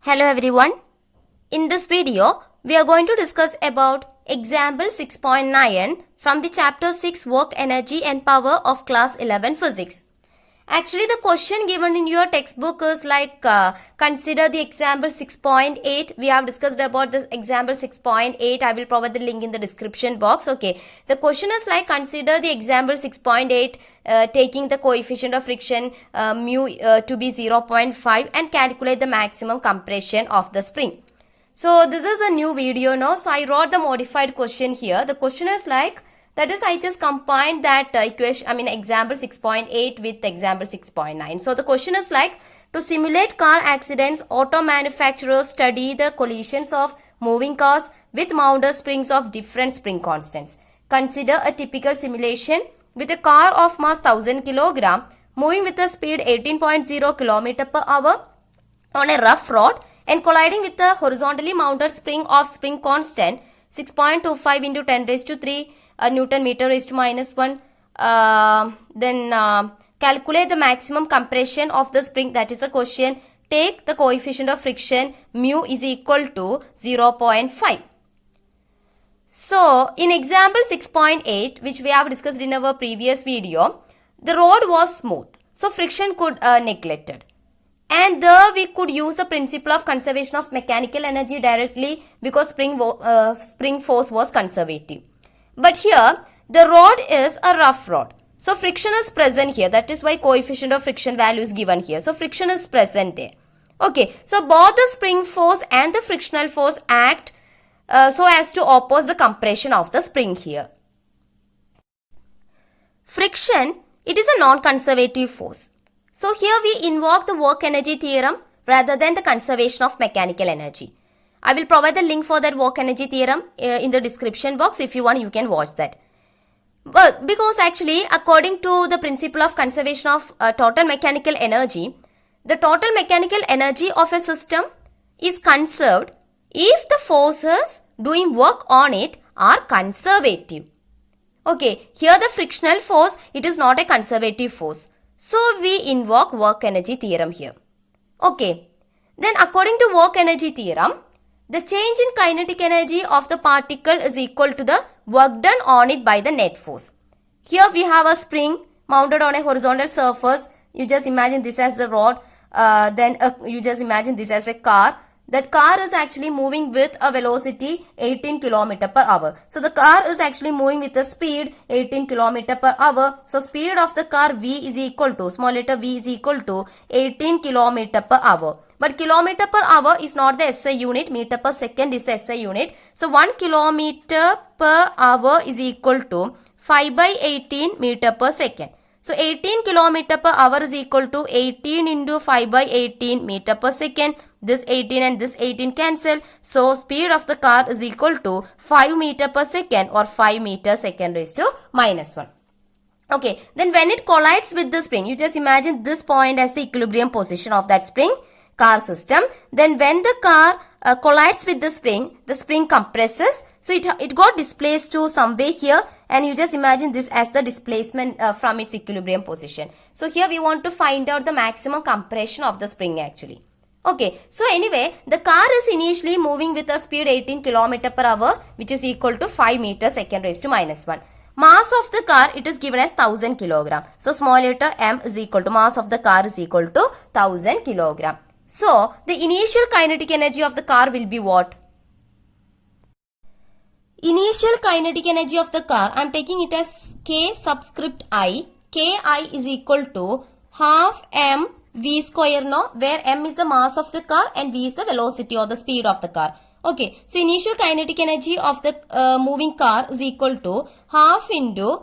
Hello everyone. In this video, we are going to discuss about example 6.9 from the chapter 6 work energy and power of class 11 physics. Actually, the question given in your textbook is like consider the example 6.8. We have discussed about this example 6.8. I will provide the link in the description box. Okay. The question is like consider the example 6.8 taking the coefficient of friction mu to be 0.5 and calculate the maximum compression of the spring. So this is a new video now. So I wrote the modified question here. The question is like that is, I just combined that example 6.8 with example 6.9. So the question is like, to simulate car accidents, auto manufacturers study the collisions of moving cars with mounted springs of different spring constants. Consider a typical simulation with a car of mass 1000 kg moving with a speed 18.0 km per hour on a rough road and colliding with a horizontally mounted spring of spring constant 6.25 into 10 raised to 3 Newton meter raised to minus 1. Calculate the maximum compression of the spring. That is the question. Take the coefficient of friction mu is equal to 0.5. So, in example 6.8, which we have discussed in our previous video, the road was smooth. So, friction could neglected. And there we could use the principle of conservation of mechanical energy directly because spring force was conservative. But here, the road is a rough road. So, friction is present here. That is why coefficient of friction value is given here. So, friction is present there. Okay. So, both the spring force and the frictional force act so as to oppose the compression of the spring here. Friction, it is a non-conservative force. So, here we invoke the work energy theorem rather than the conservation of mechanical energy. I will provide the link for that work energy theorem in the description box. If you want, you can watch that. But because actually, according to the principle of conservation of total mechanical energy, the total mechanical energy of a system is conserved if the forces doing work on it are conservative. Okay, here the frictional force, it is not a conservative force. So, we invoke work energy theorem here. Okay, then according to work energy theorem, the change in kinetic energy of the particle is equal to the work done on it by the net force. Here we have a spring mounted on a horizontal surface. You just imagine this as the rod. You just imagine this as a car. That car is actually moving with a velocity 18 km per hour. So the car is actually moving with a speed 18 km per hour. So speed of the car V is equal to, small letter V is equal to 18 km per hour. But kilometer per hour is not the SI unit. Meter per second is the SI unit. So 1 kilometer per hour is equal to 5 by 18 meter per second. So 18 kilometer per hour is equal to 18 into 5 by 18 meter per second. This 18 and this 18 cancel. So speed of the car is equal to 5 meter per second or 5 meter second raised to minus 1. Okay. Then when it collides with the spring, you just imagine this point as the equilibrium position of that spring car system. Then when the car collides with the spring compresses. So it got displaced to somewhere here, and you just imagine this as the displacement from its equilibrium position. So here we want to find out the maximum compression of the spring actually. Okay, so anyway, the car is initially moving with a speed 18 km per hour, which is equal to 5 meter second raised to minus 1. Mass of the car, it is given as 1000 kg. So small letter m is equal to, mass of the car is equal to 1000 kg. So, the initial kinetic energy of the car will be what? Initial kinetic energy of the car, I am taking it as K subscript I. Ki is equal to half m v square now, where m is the mass of the car and v is the velocity or the speed of the car. Okay, so initial kinetic energy of the moving car is equal to half into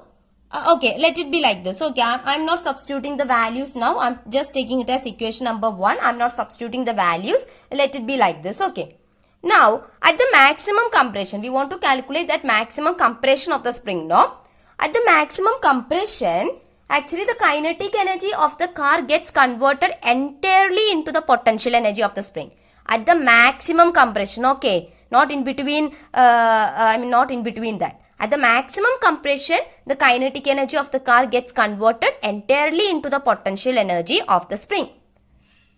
okay, let it be like this. Okay, I'm not substituting the values now. I'm just taking it as equation number 1. I'm not substituting the values. Let it be like this. Okay. Now, at the maximum compression, we want to calculate that maximum compression of the spring, no? At the maximum compression, actually the kinetic energy of the car gets converted entirely into the potential energy of the spring. At the maximum compression, okay. Not in between, not in between that. At the maximum compression, the kinetic energy of the car gets converted entirely into the potential energy of the spring.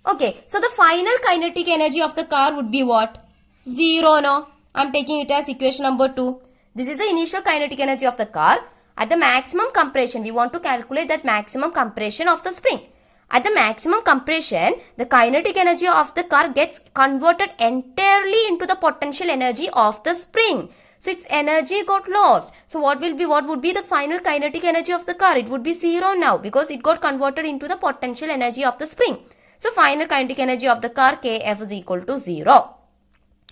Okay, so the final kinetic energy of the car would be what? 0, no? I'm taking it as equation number 2. This is the initial kinetic energy of the car. At the maximum compression, we want to calculate that maximum compression of the spring. At the maximum compression, the kinetic energy of the car gets converted entirely into the potential energy of the spring. So its energy got lost. So what would be the final kinetic energy of the car? It would be 0 now because it got converted into the potential energy of the spring. So final kinetic energy of the car Kf is equal to 0.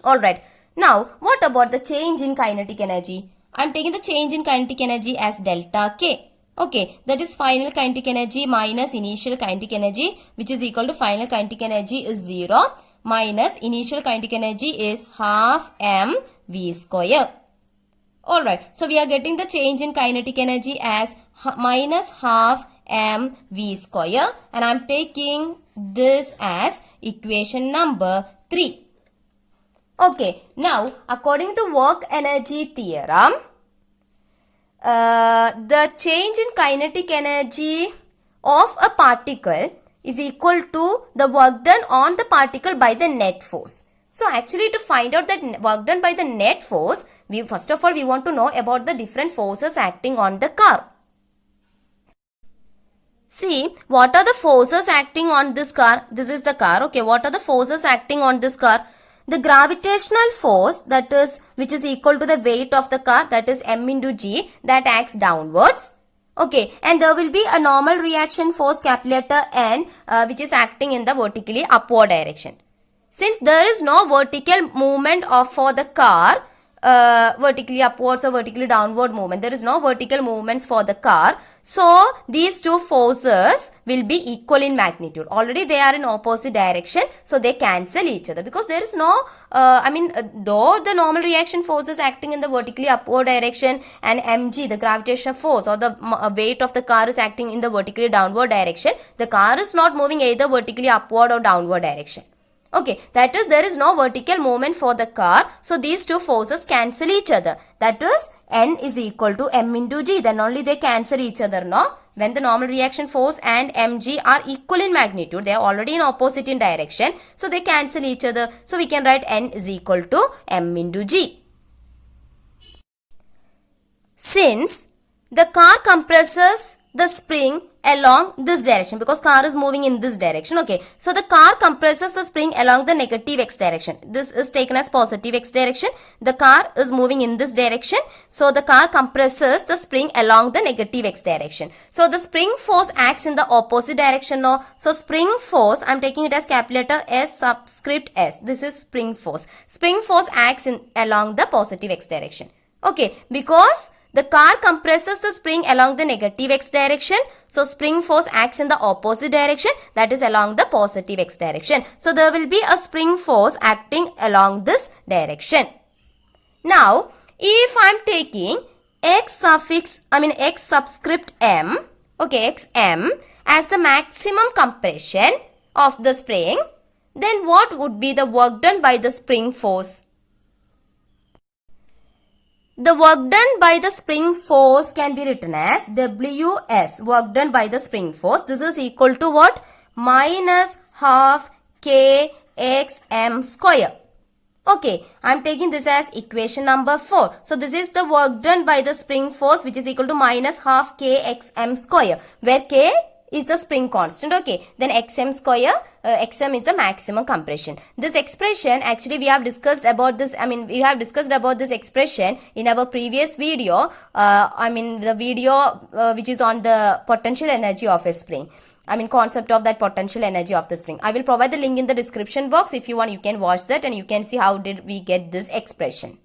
Alright. Now what about the change in kinetic energy? I am taking the change in kinetic energy as delta K. Okay, that is final kinetic energy minus initial kinetic energy, which is equal to final kinetic energy is 0 minus initial kinetic energy is half mv square. Alright, so we are getting the change in kinetic energy as minus half mv square, and I am taking this as equation number 3. Okay, now according to work energy theorem, the change in kinetic energy of a particle is equal to the work done on the particle by the net force. So actually, to find out that work done by the net force, first of all we want to know about the different forces acting on the car. See, what are the forces acting on this car? This is the car. Okay, what are the forces acting on this car? The gravitational force, that is, which is equal to the weight of the car, that is m into g, that acts downwards. Okay, and there will be a normal reaction force, capital letter N, which is acting in the vertically upward direction. Since there is no vertical movement for the car, vertically upwards or vertically downward movement, there is no vertical movements for the car. So these two forces will be equal in magnitude. Already they are in opposite direction, so they cancel each other because there is no, though the normal reaction force is acting in the vertically upward direction and mg, the gravitational force or the weight of the car is acting in the vertically downward direction, the car is not moving either vertically upward or downward direction. Okay, that is, there is no vertical movement for the car. So these two forces cancel each other. That is, N is equal to m into g. Then only they cancel each other, no? When the normal reaction force and mg are equal in magnitude, they are already in opposite in direction. So they cancel each other. So we can write N is equal to m into g. Since the car compresses the spring along this direction, because car is moving in this direction. Okay, so the car compresses the spring along the negative x direction. This is taken as positive x direction. The car is moving in this direction, so the car compresses the spring along the negative x direction. So the spring force acts in the opposite direction now. So spring force, I am taking it as capital letter S subscript S. This is spring force. Spring force acts along the positive x direction. Okay, because the car compresses the spring along the negative x direction. So spring force acts in the opposite direction, that is along the positive x direction. So there will be a spring force acting along this direction. Now, if I am taking x subscript m, okay, xm as the maximum compression of the spring, then what would be the work done by the spring force? The work done by the spring force can be written as Ws, work done by the spring force. This is equal to what? Minus half kxm square. Okay, I am taking this as equation number 4. So this is the work done by the spring force, which is equal to minus half kxm square, where k is the spring constant. Okay, then xm square, xm is the maximum compression. This expression, actually we have discussed about this, we have discussed about this expression in our previous video, the video which is on the potential energy of a spring. Concept of that potential energy of the spring. I will provide the link in the description box. If you want, you can watch that and you can see how did we get this expression.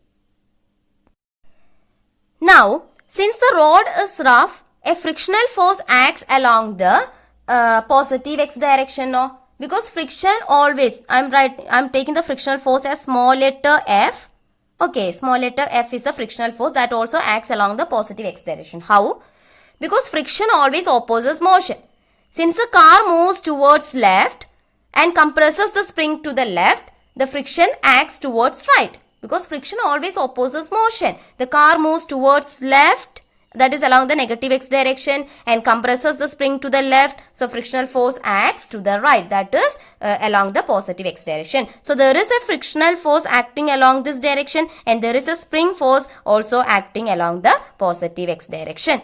Now, since the rod is rough, a frictional force acts along the positive x direction, no? Because friction always, I'm taking the frictional force as small letter f. Okay, small letter f is the frictional force that also acts along the positive x direction. How? Because friction always opposes motion. Since the car moves towards left and compresses the spring to the left, the friction acts towards right. Because friction always opposes motion. The car moves towards left, that is along the negative x direction, and compresses the spring to the left. So frictional force acts to the right, that is along the positive x direction. So there is a frictional force acting along this direction, and there is a spring force also acting along the positive x direction.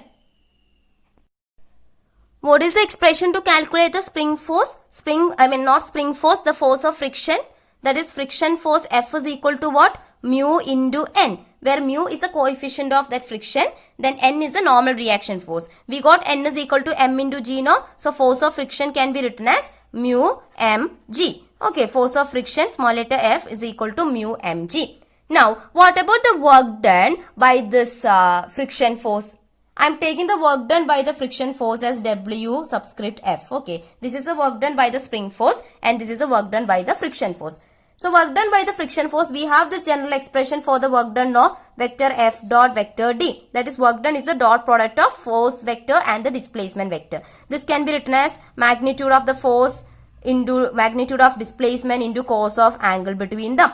What is the expression to calculate the spring force? The force of friction. That is friction force F is equal to what? Mu into N, where mu is the coefficient of that friction, then N is the normal reaction force. We got N is equal to M into G now. So force of friction can be written as mu mg. Okay, force of friction, small letter F, is equal to mu mg. Now, what about the work done by this friction force? I am taking the work done by the friction force as W subscript F. Okay, this is the work done by the spring force, and this is the work done by the friction force. So work done by the friction force, we have this general expression for the work done of vector F dot vector D. That is, work done is the dot product of force vector and the displacement vector. This can be written as magnitude of the force into magnitude of displacement into cos of angle between them.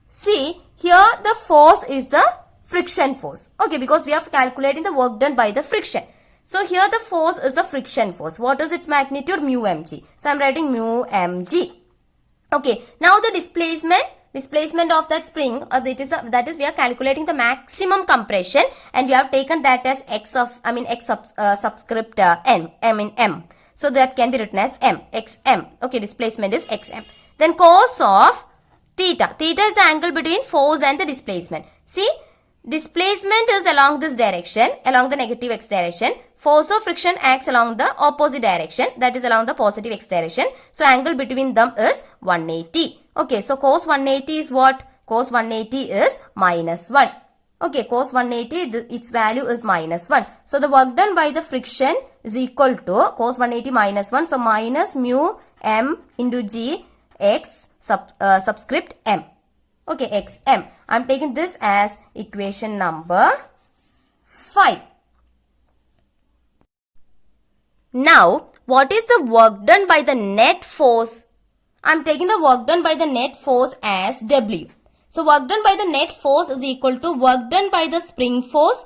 See, here the force is the friction force. Okay, because we are calculating the work done by the friction. So here the force is the friction force. What is its magnitude? Mu mg. So I am writing mu mg. Okay, now the displacement of that spring, that is we are calculating the maximum compression, and we have taken that as subscript m. So that can be written as xm. Okay, displacement is xm. Then cos of theta. Theta is the angle between force and the displacement. See, displacement is along this direction, along the negative x direction. Force of friction acts along the opposite direction, that is along the positive x direction. So angle between them is 180. Okay, so cos 180 is what? Cos 180 is minus 1. Okay, cos 180, its value is minus 1. So the work done by the friction is equal to cos 180 minus 1. So minus mu m into g x subscript m. Okay, xm. I am taking this as equation number 5. Now, what is the work done by the net force? I am taking the work done by the net force as W. So, work done by the net force is equal to work done by the spring force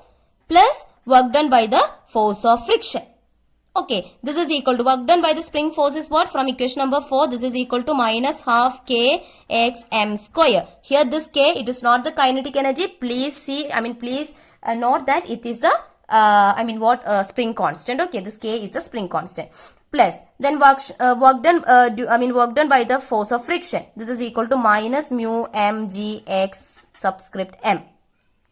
plus work done by the force of friction. Okay, this is equal to work done by the spring force is what? From equation number 4, this is equal to minus half k x m square. Here this k, it is not the kinetic energy. Please see, please note that it is the spring constant. Okay, this k is the spring constant. Plus, then work done by the force of friction. This is equal to minus mu mg x subscript m.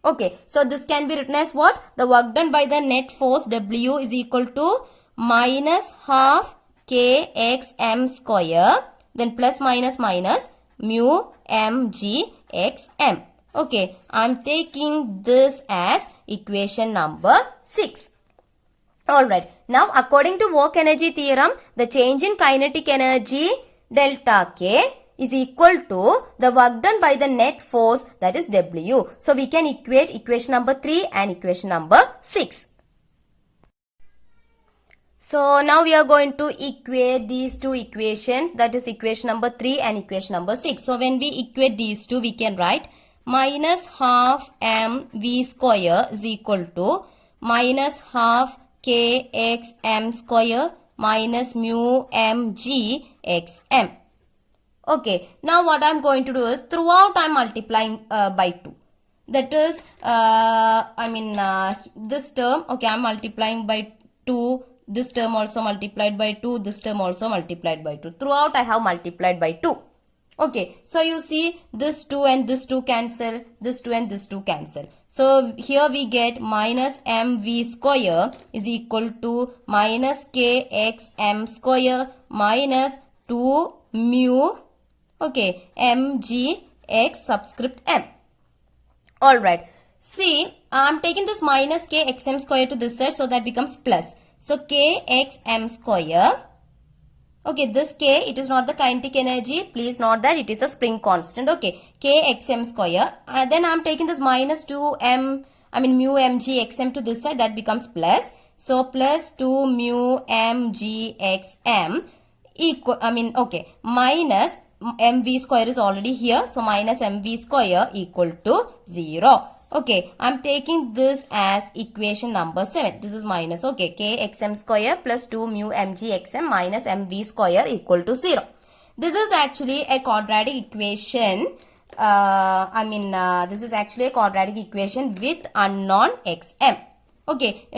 Okay, so this can be written as what? The work done by the net force W is equal to minus half k x m square, then plus minus minus mu mg x m. Okay, I am taking this as equation number 6. Alright, now according to work energy theorem, the change in kinetic energy delta K is equal to the work done by the net force, that is W. So we can equate equation number 3 and equation number 6. So now we are going to equate these two equations, that is equation number 3 and equation number 6. So when we equate these two, we can write minus half mv square is equal to minus half kx m square minus mu mg xm. Okay, now what I am going to do is throughout I am multiplying by 2. That is, this term, okay, I am multiplying by 2. This term also multiplied by 2. This term also multiplied by 2. Throughout I have multiplied by 2. Okay, so you see this 2 and this 2 cancel. This 2 and this 2 cancel. So here we get minus mv square is equal to minus kxm square minus 2 mu, okay, mg x subscript m. Alright, see, I am taking this minus kxm square to this side, so that becomes plus. So kxm square, okay, this k, it is not the kinetic energy. Please note that it is a spring constant. Okay, kxm square. Then I am taking this minus 2m, mu mg xm to this side, that becomes plus. So plus 2 mu mg xm equal, okay, minus mv square is already here. So minus mv square equal to 0. Okay, I'm taking this as equation number 7. This is minus. Okay, kxm square plus 2 mu mgxm minus mv square equal to 0. This is actually a quadratic equation. This is actually a quadratic equation with unknown xm. Okay,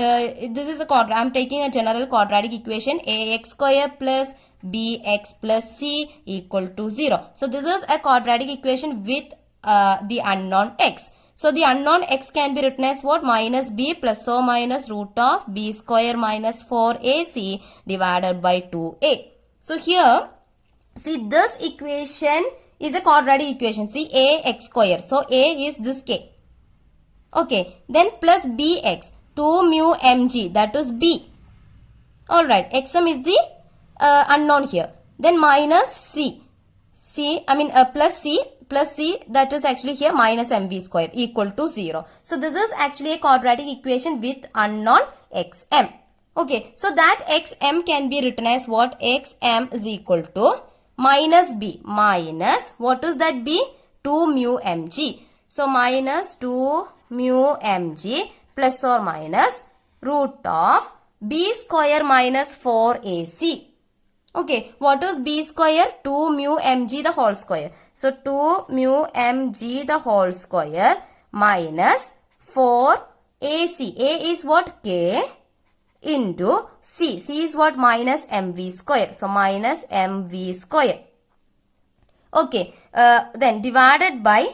this is a quadratic. I'm taking a general quadratic equation ax square plus bx plus c equal to 0. So this is a quadratic equation with the unknown x. So the unknown x can be written as what? Minus b plus or minus root of b square minus 4ac divided by 2a. So here, see, this equation is a quadratic equation. See, a x square. So a is this k. Okay, then plus bx, 2 mu mg, that is b. Alright, xm is the unknown here. Then minus c. Plus c, that is actually here minus mv square equal to 0. So this is actually a quadratic equation with unknown xm. Okay, so that xm can be written as what? Xm is equal to minus b minus, what is that b? 2 mu mg. So minus 2 mu mg plus or minus root of b square minus 4ac. Okay, what is b square? 2 mu mg the whole square. So 2 mu mg the whole square minus 4 ac. A is what? K into c. C is what? Minus mv square. So minus mv square. Okay, then divided by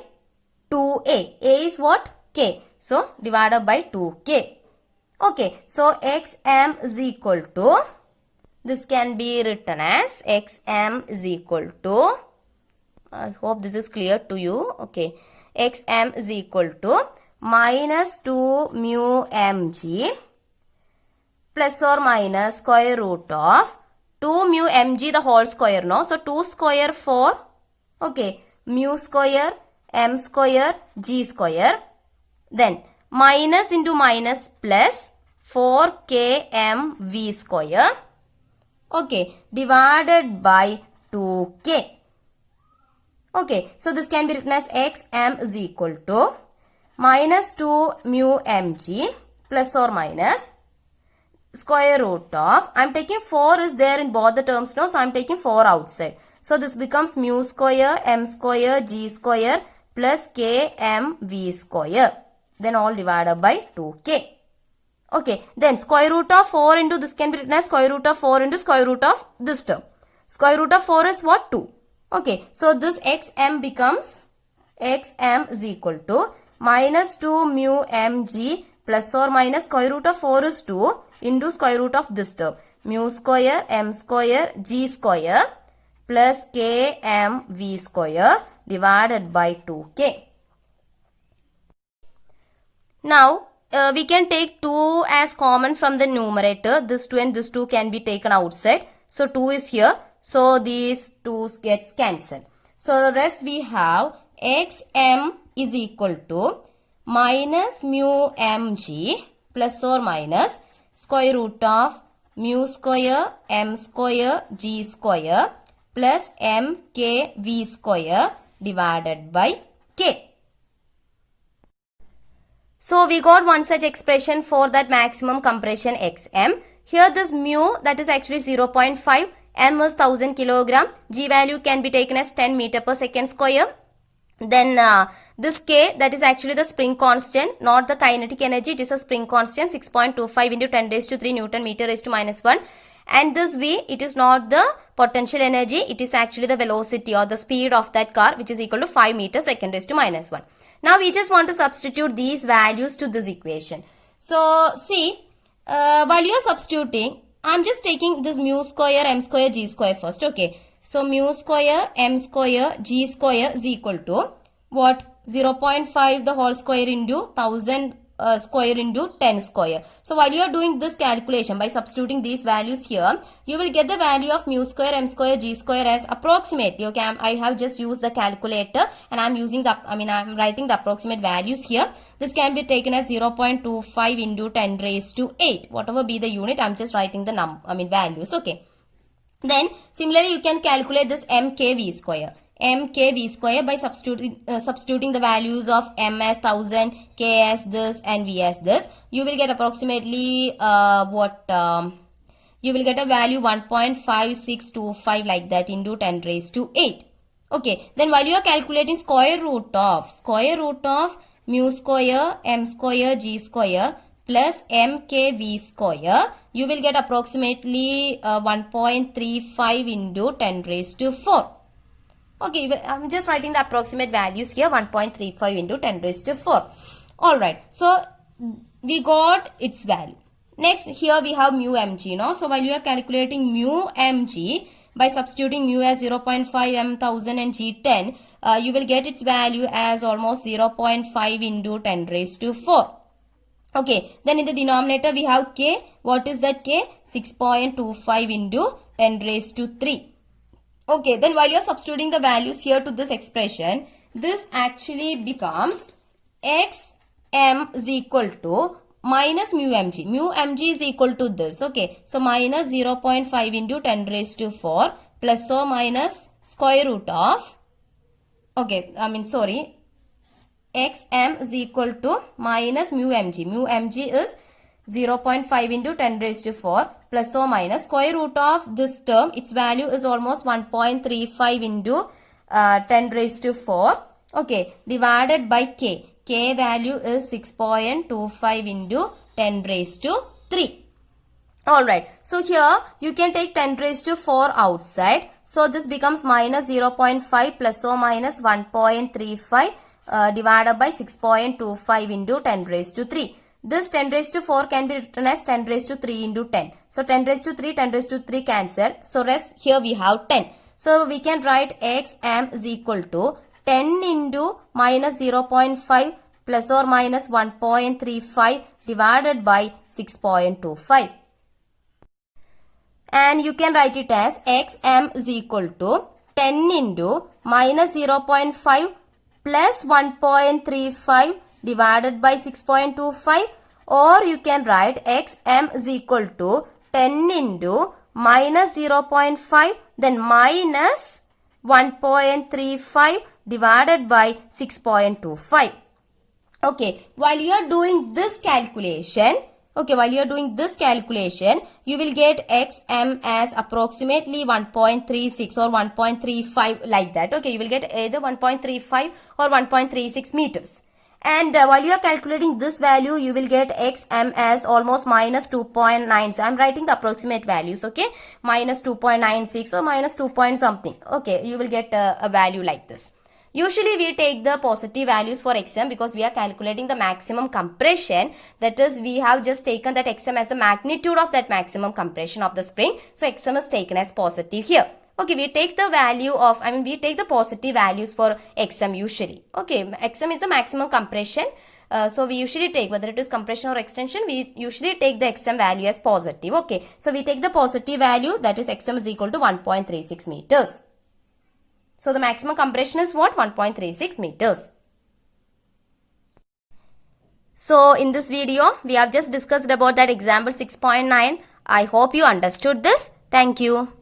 2a. A is what? K. So divided by 2k. Okay, so xm is equal to, this can be written as xm is equal to, I hope this is clear to you. Okay, xm is equal to minus 2 mu mg plus or minus square root of 2 mu mg the whole square, no? So 2 square 4, okay, mu square, m square, g square, then minus into minus plus 4kmv square, okay, divided by 2k. Okay, so this can be written as xm is equal to minus 2 mu mg plus or minus square root of, I'm taking 4 is there in both the terms now, so I'm taking 4 outside. So this becomes mu square, m square, g square plus kmv square. Then all divided by 2k. Okay, then square root of 4 into this can be written as square root of 4 into square root of this term. Square root of 4 is what? 2. Okay, so this xm becomes, xm is equal to minus 2 mu mg plus or minus square root of 4 is 2 into square root of this term. Mu square, m square, g square plus kmv square divided by 2k. Now, we can take 2 as common from the numerator. This 2 and this 2 can be taken outside. So 2 is here. So these 2's gets cancelled. So rest we have xm is equal to minus mu mg plus or minus square root of mu square, m square, g square plus mkv square divided by k. So we got one such expression for that maximum compression xm. Here this mu, that is actually 0.5, m is 1000 kilogram, g value can be taken as 10 meter per second square. Then this k, that is actually the spring constant, not the kinetic energy, it is a spring constant, 6.25 into 10 raised to 3 Newton meter raised to minus 1. And this v, it is not the potential energy, it is actually the velocity or the speed of that car, which is equal to 5 meters second raised to minus 1. Now we just want to substitute these values to this equation. So see, while you are substituting, I am just taking this mu square, m square, g square first. Okay. So mu square, m square, g square is equal to what? 0.5 the whole square into 1000 square into 10 square. So while you are doing this calculation by substituting these values here, you will get the value of mu square, m square, g square as approximately. Okay, I have just used the calculator and I'm using the, I'm writing the approximate values here. This can be taken as 0.25 into 10 raised to 8. Whatever be the unit, I'm just writing the values. Okay. Then similarly, you can calculate this mkv square. mk v square by substituting the values of m as 1000, k as this and v as this. You will get approximately you will get a value 1.5625 like that into 10 raised to 8. Okay, then while you are calculating square root of mu square m square g square plus mkv square, you will get approximately 1.35 into 10 raised to 4. Okay, I'm just writing the approximate values here, 1.35 into 10 raised to 4. Alright, so we got its value. Next, here we have mu mg, no? So while you are calculating mu mg, by substituting mu as 0.5 m 1000 and g 10, you will get its value as almost 0.5 into 10 raised to 4. Okay, then in the denominator we have k. What is that k? 6.25 into 10 raised to 3. Okay, then while you are substituting the values here to this expression, this actually becomes xm is equal to minus mu mg. Mu mg is equal to this. Okay, so minus 0.5 into 10 raised to 4 plus or minus square root of, xm is equal to minus mu mg. Mu mg is 0.5 into 10 raised to 4 plus or minus square root of this term. Its value is almost 1.35 into 10 raised to 4. Okay, divided by k. K value is 6.25 into 10 raised to 3. Alright, so here you can take 10 raised to 4 outside. So this becomes minus 0.5 plus or minus 1.35 divided by 6.25 into 10 raised to 3. This 10 raised to 4 can be written as 10 raised to 3 into 10. So 10 raised to 3, 10 raised to 3 cancel. So rest here we have 10. So we can write xm is equal to 10 into minus 0.5 plus or minus 1.35 divided by 6.25. And you can write it as xm is equal to 10 into minus 0.5 plus 1.35 divided by 6.25, or you can write xm is equal to 10 into minus 0.5 then minus 1.35 divided by 6.25. Okay, while you are doing this calculation, you will get xm as approximately 1.36 or 1.35 like that. Okay, you will get either 1.35 or 1.36 meters. And while you are calculating this value, you will get xm as almost minus 2.9. So I am writing the approximate values, okay? Minus 2.96 or minus 2 point something. Okay, you will get a value like this. Usually we take the positive values for xm because we are calculating the maximum compression. That is, we have just taken that xm as the magnitude of that maximum compression of the spring. So xm is taken as positive here. Okay, we take the value of, we take the positive values for xm usually. Okay, xm is the maximum compression. So we usually take, whether it is compression or extension, we usually take the xm value as positive. Okay, so we take the positive value, that is xm is equal to 1.36 meters. So the maximum compression is what? 1.36 meters. So in this video, we have just discussed about that example 6.9. I hope you understood this. Thank you.